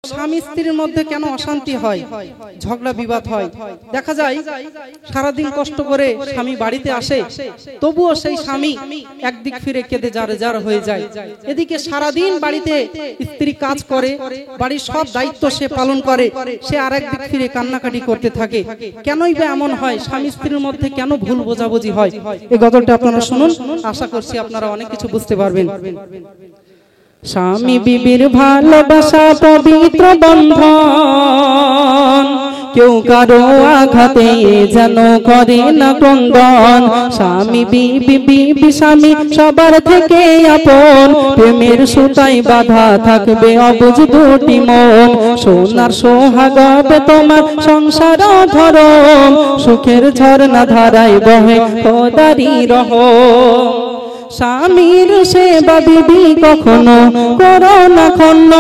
স্বামী স্ত্রীর মধ্যে কেন অশান্তি হয়, ঝগড়া বিবাদ হয়। দেখা যায় সারাদিন কষ্ট করে স্বামী বাড়িতে আসে, তবুও সেই স্বামী একদিক ফিরে কেঁদে যারে যার হয়ে যায়। এদিকে সারাদিন বাড়িতে স্ত্রী কাজ করে, বাড়ির সব দায়িত্ব সে পালন করে, সে আর একদিক ফিরে কান্নাকাটি করতে থাকে। কেনই বা এমন হয়? স্বামী স্ত্রীর মধ্যে কেন ভুল বোঝাবুঝি হয়? এই গজলটা আপনারা শুনুন, আশা করছি আপনারা অনেক কিছু বুঝতে পারবেন। স্বামী বিবির ভালোবাসা পবিত্র বন্ধন, কেউ কারো আঘাতে যেন করে না ক্রন্দন। স্বামী বিবি বিবি স্বামী সবার থেকে আপন, প্রেমের সুতায় বাঁধা থাকবে অবুঝ দুটি মন। সোনার সোহাগ হবে তোমার সংসার ধরম, সুখের ঝর্ণা ধারায় বহে খোদারি রহম। স্বামীর সেবা বিবি কখনো করো না ক্ষণ,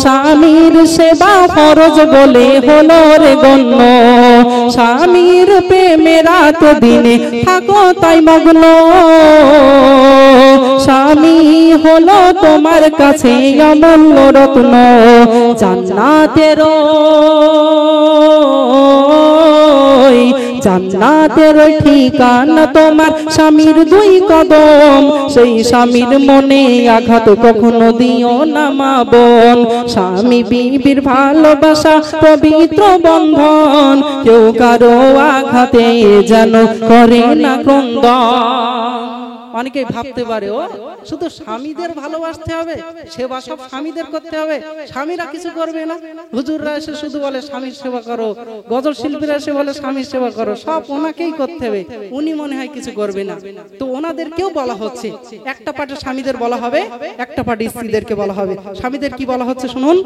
স্বামীর সেবা ফরজ বলে হলো রে গণ্য। স্বামীর প্রেমে রাত দিনে থাকো তাই মগ্ন, স্বামী হলো তোমার কাছে অমূল্য রত্ন। জান্নাতের জান্নাতের ঠিকানা তোমার স্বামীর দুই কদম, সেই স্বামীর মনে আঘাত কখনো দিও না মা বোন। স্বামী বিবির ভালোবাসা পবিত্র বন্ধন, কেউ কারো আঘাতে যেন করে না ক্রন্দন। অনেকেই ভাবতে পারে ও শুধু স্বামীদের ভালোবাসতে হবে, সেবা সব স্বামীদের করতে হবে, স্বামীরা কিছু করবে না। হুজুররা এসে শুধু বলে স্বামীর সেবা করো, গজল শিল্পীরা এসে বলে স্বামীর সেবা করো, সব ওনাকেই করতে হবে, উনি মনে হয় কিছু করবে না। তো ওনাদেরকেও বলা হচ্ছে, একটা পার্টে স্বামীদের বলা হবে, একটা পার্টে স্ত্রীদেরকে বলা হবে। স্বামীদের কি বলা হচ্ছে শুনুন।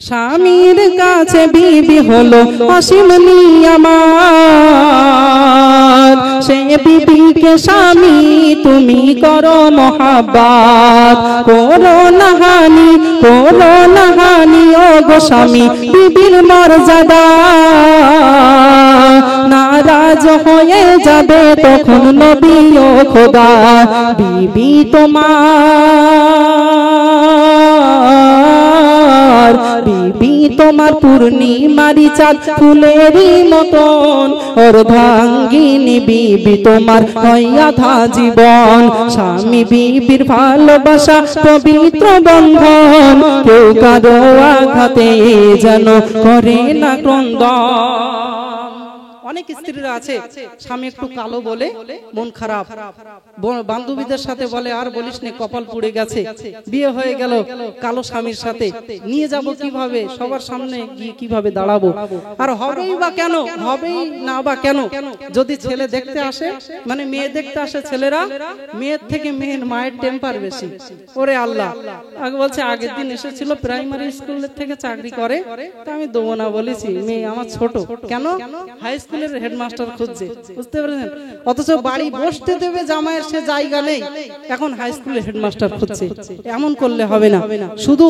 স্বামীর কাছে বিবি হলো অসীম নিয়ামত, সে বিবিকে স্বামী তুমি করো মহাব্বত। করো না হানি, করো না হানি ও গো স্বামী বিবির মর্যাদা, নারাজ হয়ে যাবে তখন নবী ও খোদা। বিবি তোমার, বিবি তোমার পূর্ণিমারি চাঁদ ফুলেরই মতন, অর্ধাঙ্গিনী বিবি তোমার হয় আধা জীবন। স্বামী বিবির ভালোবাসা পবিত্র বন্ধন, কেউ কারো আঘাতে যেন করে না ক্রন্দন। অনেক স্ত্রীরা আছে স্বামী একটু কালো বলে মন খারাপ, বান্ধবীদের সাথে বলে আর বলিস নে কপাল পুড়ে গেছে, বিয়ে হয়ে গেল কালো স্বামীর সাথে, নিয়ে যাব কিভাবে, সবার সামনে গিয়ে কিভাবে দাঁড়াবো। আর হবেই বা কেন, হবেই না বা কেন, যদি ছেলে দেখতে আসে, মানে মেয়ে দেখতে আসে ছেলেরা, মেয়ের থেকে মেয়ের মায়ের টেম্পার বেশি। ওরে আল্লাহ, আগে বলছে আগের দিন এসেছিল প্রাইমারি স্কুলের থেকে চাকরি করে, তা আমি দেবো না বলেছি, মেয়ে আমার ছোট, কেন হাই স্কুল হেডমাস্টার খুঁজছে, বুঝতে পারছেন? অথচ বাড়ি বসতে দেবে জামাইয়ের সে জায়গা নেই, এখন হাই স্কুলের হেডমাস্টার খুঁজছে। এমন করলে হবে না। শুধু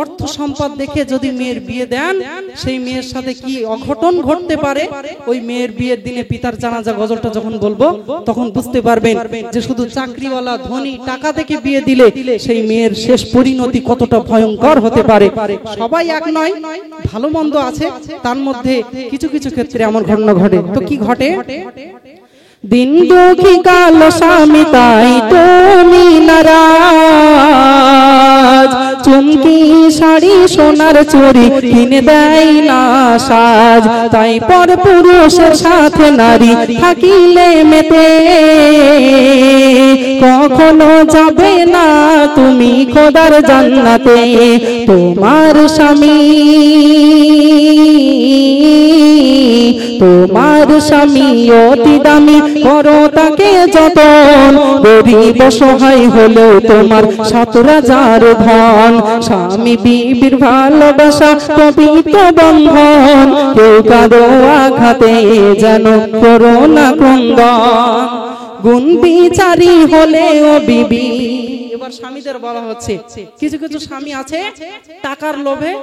অর্থ সম্পদ দেখে যদি মেয়ের বিয়ে দেন, সেই মেয়ের সাথে কি অঘটন ঘটতে পারে, ওই মেয়ের বিয়ের দিনে পিতার জানাজা গজলটা যখন বলবো তখন বুঝতে পারবেন যে শুধু চাকরিওয়ালা ধনী টাকা দেখে বিয়ে দিলে সেই মেয়ের শেষ পরিণতি কতটা ভয়ঙ্কর হতে পারে। সবাই এক নয়, ভালো মন্দ আছে, তার মধ্যে কিছু কিছু ক্ষেত্রে এমন ঘটনা ঘটে। তো কি ঘটে? দিন দুঃখী কালো স্বামী তাই তুমি নারাজ, চুমকি শাড়ি সোনার চুড়ি কিনে দেয় না সাজ, তাই পর পুরুষের সাথে নারী থাকিলে মেতে কখনো যাবে না তুমি খোদার জান্নাতে। তোমার স্বামী, তোমার স্বামী অতি দামি, করো তাকে যতন, গরিব সহায় হলেও তোমার ৭,০০০ ধন। স্বামী বিবির ভালোবাসা পবিত্র বন্ধন, কেউ কারো আঘাতে যেন করো না ক্রন্দন। গুণ বিচারী হলেও বিবি, এবার স্বামীদের বলা হচ্ছে, কিছু কিছু স্বামী আছে টাকার লোভে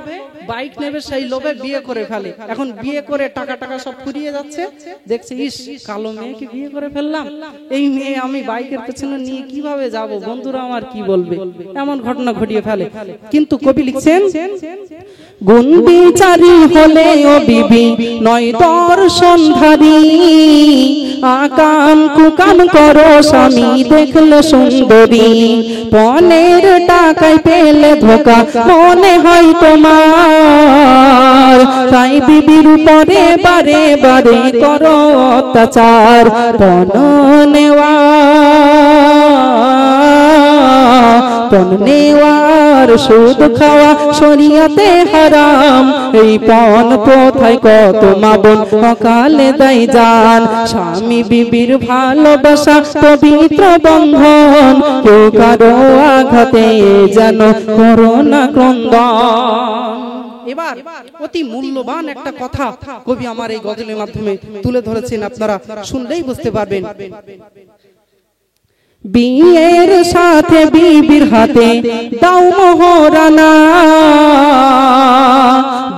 বাইক নেবে, সেই লোভে বিয়ে করে ফেলে। এখন বিয়ে করে টাকা টাকা সব ফুরিয়ে যাচ্ছে, দেখছে ইস কালো মেয়েকে বিয়ে করে ফেললাম, এই মেয়ে আমি বাইকের পেছনে নিয়ে কিভাবে যাব, বন্ধুরা আমার কি বলবে, এমন ঘটনা ঘটিয়ে ফেলে। কিন্তু কবি লিখছেন, গুণ বিচারী হলে ও বিবি নয় দর্শনধারী, আকাম কুকাম করো স্বামী দেখলে সুন্দরী, পনের টাকায় পেলে ধোকা মনে হয় তোমার, তাই বিবির উপরে বারে বারে করো অত্যাচার, পণ নেওয়া নেওয়ার সুদ খাওয়া শরীয়তে হারাম, এই পণ প্রথায় কত মা বোন অকালে দেয় জান, স্বামী বিবির ভালোবাসা পবিত্র বন্ধন, কেউ কারো আঘাতে যেন করো না ক্রন্দন। এবার অতি মূল্যবান একটা কথা কবি আমার এই গজলের মাধ্যমে তুলে ধরেছেন, আপনারা শুনলেই বুঝতে পারবেন। বিয়ের সাথে বিবির হাতে দাও মোহরানা,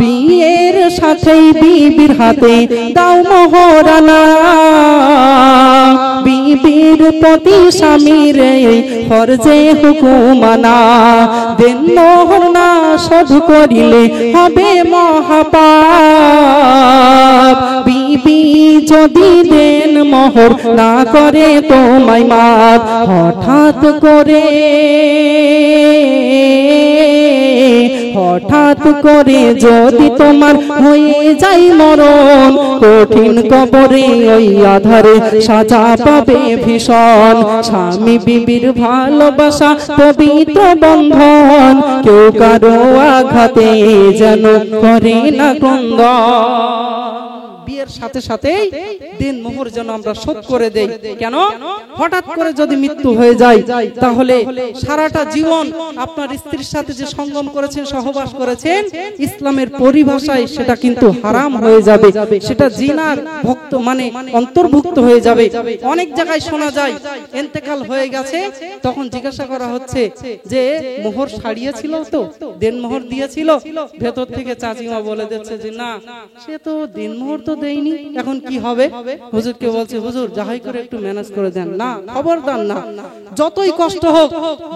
বিয়ের সাথে বিবির হাতে দাও মোহরানা, বিবির প্রতি স্বামীর ফরজে হুকুমানা, দেন মোহর না শোধ করিলে হবে মহাপাপ, বিবি যদি দেন মোহর না করে তোমায় মাপ, হঠাৎ করে যদি তোমার হয়ে যায় মরণ, কঠিন কবরে ওই আধারে সাজা পাবে ভীষণ, স্বামী বিবির ভালোবাসা পবিত্র বন্ধন, কেউ কারো আঘাতে যেন করে না ক্রন্দন। বিয়ের সাথে সাথে দিন মোহর যেন আমরা শোধ করে দেই। কেন? হঠাৎ করে যদি মৃত্যু হয়ে যায় তাহলে সারাটা জীবন আপনার স্ত্রীর সাথে যে সঙ্গম করেছেন, সহবাস করেছেন, ইসলামের পরিভাষায় সেটা কিন্তু হারাম হয়ে যাবে, সেটা জিনার ভক্ত মানে অন্তর্ভুক্ত হয়ে যাবে। অনেক জায়গায় শোনা যায় ইন্তেকাল হয়ে গেছে, তখন জিজ্ঞাসা করা হচ্ছে যে মোহর ছাড়িয়েছিল তো, দেন মোহর দিয়েছিল, ভেতর থেকে চাচিমা বলে দিচ্ছে যে না, সে তো দিন মোহর তো দেয়নি, এখন কি হবে? হুজুরকে বলছে, হুজুর যাহাই করে একটু ম্যানেজ করে দেন। না, খবরদার না, যতই কষ্ট হোক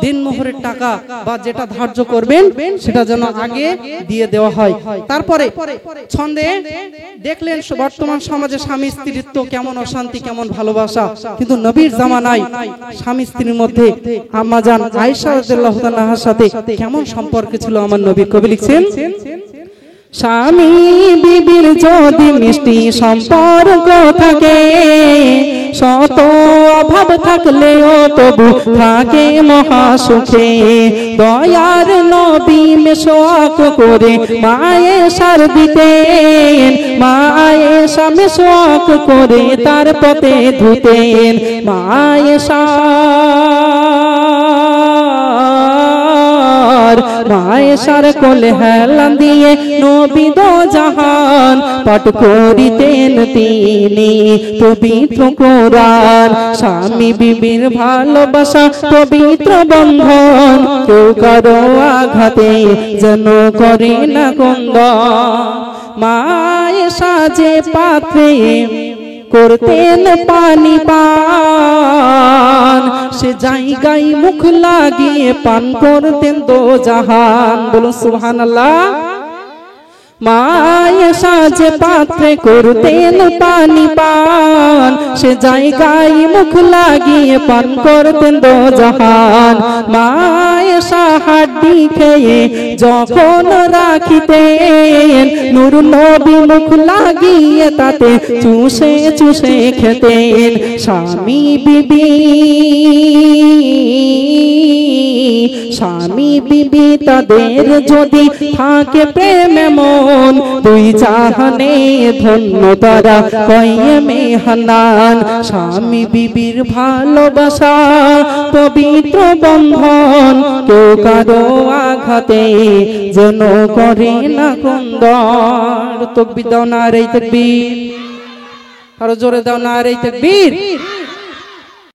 দিন মোহরের টাকা বা যেটা ধার্য করবেন সেটা যেন আগে দিয়ে দেওয়া হয়। তারপরে ছন্দে দেখলেন বর্তমান সমাজে স্বামী স্ত্রীর তো কেমন অশান্তি, কেমন ভালোবাসা, কিন্তু নবীর জামানায় স্বামী স্ত্রীর মধ্যে আম্মা জান আয়েশা রাদিয়াল্লাহু তাআলার সাথে কেমন সম্পর্ক ছিল আমার নবী। কবি লিখছেন, স্বামী বিবির যদি মিষ্টি সম্পর্ক থাকে, শত অভাব থাকলেও তবু থাকে মহাসুখে, দয়ার নবী মেশওয়াক করে মায়েশার দিতেন, মায়েশা মেশওয়াক করে তার পথে ধুতেন, মায়েশার কোলে হেলান দিয়ে নবী দো জাহান পাঠ করিতেন তিনি পবিত্র কোরআন, স্বামী বিবির ভালোবাসা পবিত্র বন্ধন, কেউ কারো আঘাতে যেন করে না ক্রন্দন, মায়েশা যে পাত্রে করতেন পানি পান, সে জায়গায় মুখ লাগিয়ে পান করতেন দো জাহান। বলুন সুবহানাল্লাহ। মায়েশা যে পাত্রে করতেন পানি পান, সে জায়গায় মুখ লাগিয়ে পান করতেন দো জাহান, মায়েশা হাড্ডি খেয়ে যখন রাখিতেন, নূর নবী মুখ লাগিয়ে তাতে চুষে চুষে খেতেন, স্বামী বিবি তাদের যদি থাকে প্রেমে মন, দুই জাহানে ধন্য তারা কয়েমে হান্নান, স্বামী বিবির ভালোবাসা পবিত্র বন্ধন, কেউ কারো আঘাতে যেন করে না ক্রন্দন। তাকবীর দাও, নারে তাকবীর, আরো জোরে দাও, নারে তাকবীর।